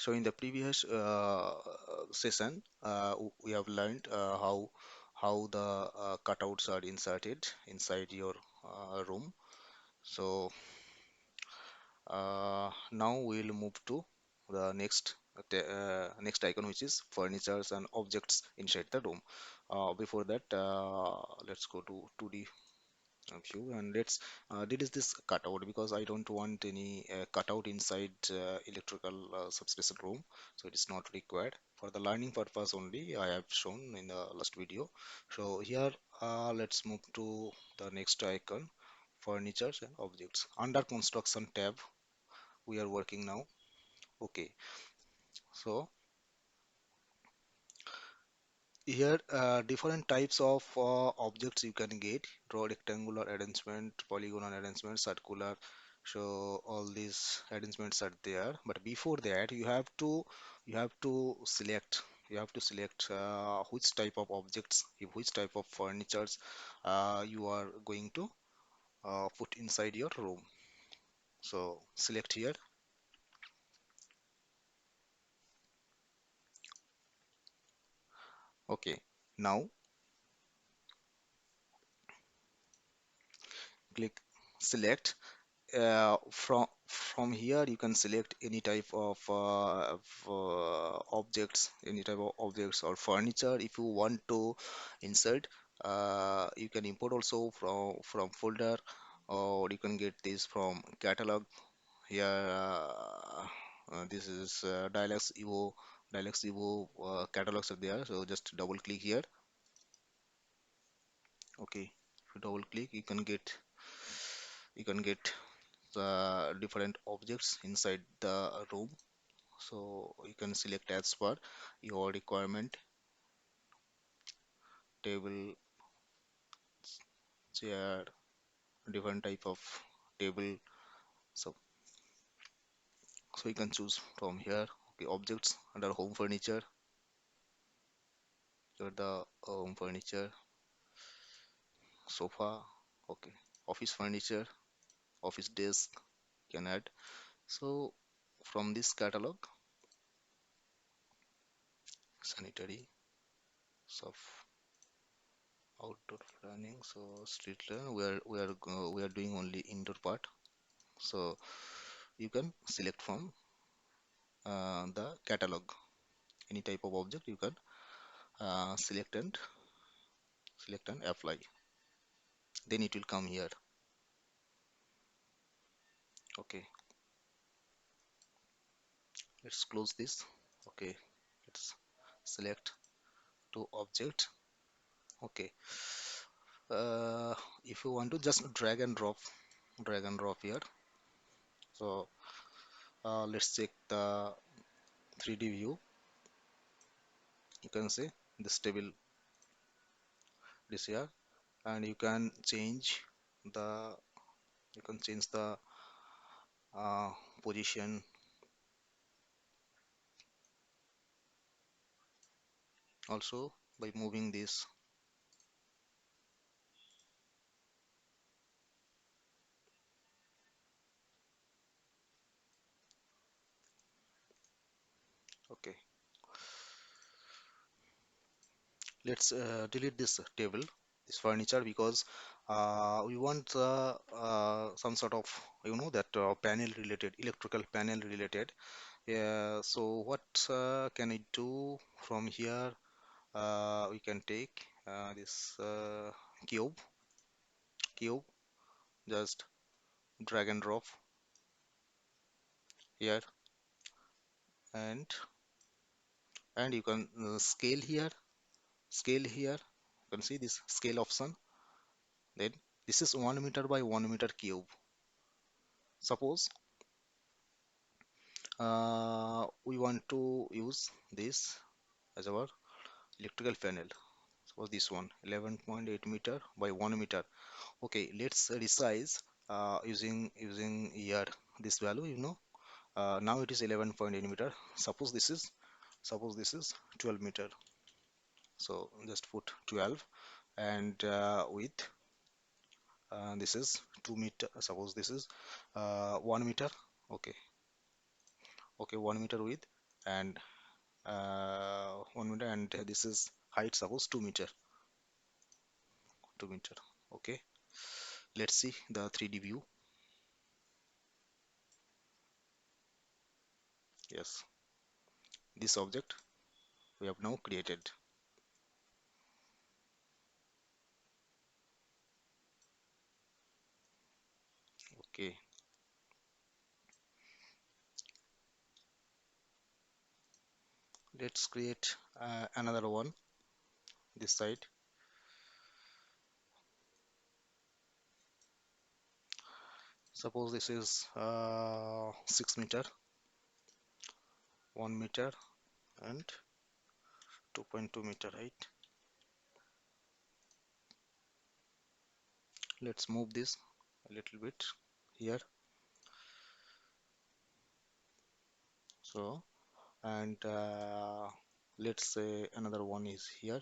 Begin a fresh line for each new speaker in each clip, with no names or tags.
So in the previous session, we have learned how the cutouts are inserted inside your room. So now we'll move to the next icon, which is furnitures and objects inside the room. Before that, let's go to 2D view, and let's delete this cutout because I don't want any cutout inside electrical substation room, so it is not required. For the learning purpose only, I have shown in the last video. So here, let's move to the next icon, furnitures and objects. Under construction tab, we are working now. Okay, so here different types of objects you can get: draw rectangular arrangement, polygonal arrangement, circular. So all these arrangements are there, but before that you have to select which type of objects, which type of furnitures you are going to put inside your room. So select here. Okay, now click select. From here you can select any type of objects, any type of objects or furniture. If you want to insert, you can import also from folder, or you can get this from catalog. Here this is DIALUX Evo catalogs are there, so just double click here. Okay, if you double click, you can get the different objects inside the room. So you can select as per your requirement: table, chair, different type of table. So so you can choose from here. Okay, objects under home furniture, here the home furniture, sofa. Okay, office furniture, office desk can add. So from this catalog, sanitary, soft, outdoor planning, so street level, we are doing only indoor part. So you can select from the catalog any type of object. You can select and apply, then it will come here. Okay, let's close this. Okay, let's select to object. Okay, if you want to just drag and drop here. So let's check the 3D view. You can see this table this here, and the you can change the uh, position also by moving this. Okay, let's delete this table, this furniture, because we want some sort of, that panel related, electrical panel related. Yeah, so what can I do from here? We can take this cube, just drag and drop here, and you can scale here. You can see this scale option. Then this is 1 meter by 1 meter cube. Suppose we want to use this as our electrical panel. Suppose this one 11.8 meter by 1 meter. Okay, let's resize using here this value. Now it is 11.8 meter. Suppose this is 12 meter. So just put 12, and width, this is 2 meter. Suppose this is 1 meter. Okay, 1 meter width, and 1 meter, and this is height, suppose 2 meter. 2 meter. Okay, let's see the 3D view. Yes, this object we have now created. Okay, let's create another one this side. Suppose this is 6 meter, 1 meter, and 2.2 meter height. Let's move this a little bit here. So, and let's say another one is here.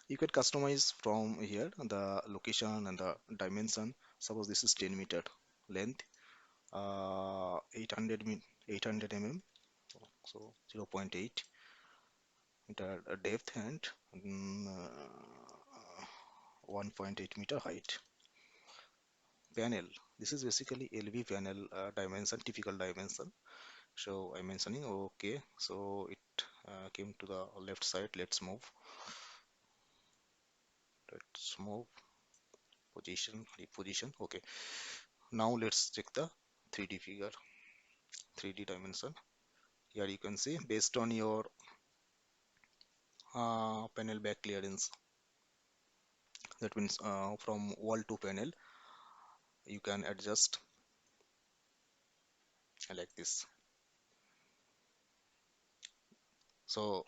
You can customize from here the location and the dimension. Suppose this is 10 meter length, 800 mm, so 0.8 meter depth, and 1.8 meter height. Panel. This is basically LV panel dimension, typical dimension. So I'm mentioning okay. So it came to the left side. Let's move. Let's move position, reposition. Okay. Now let's check the 3D figure, 3D dimension. Here you can see based on your panel back clearance. That means from wall to panel, you can adjust like this. So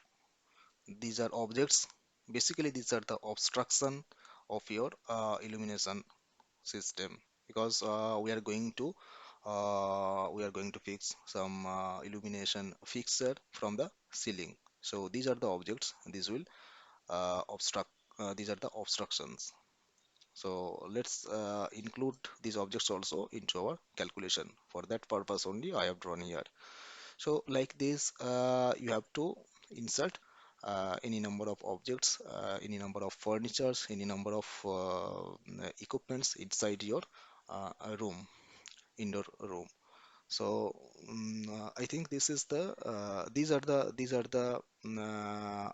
these are objects. Basically, these are the obstruction of your illumination system, because we are going to fix some illumination fixture from the ceiling. So these are the objects. These will obstruct. These are the obstructions. So let's include these objects also into our calculation. For that purpose only I have drawn here. So like this, you have to insert any number of objects, any number of furnitures, any number of equipments inside your room, indoor room. So I think this is the these are the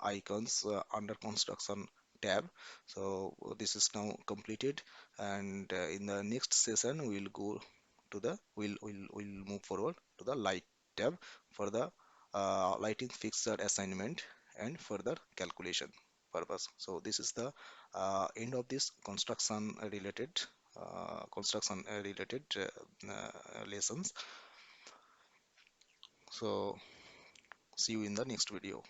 icons under construction tab. So this is now completed, and in the next session we'll go to the we'll move forward to the light tab for the lighting fixture assignment and further calculation purpose. So this is the end of this construction related lessons. So see you in the next video.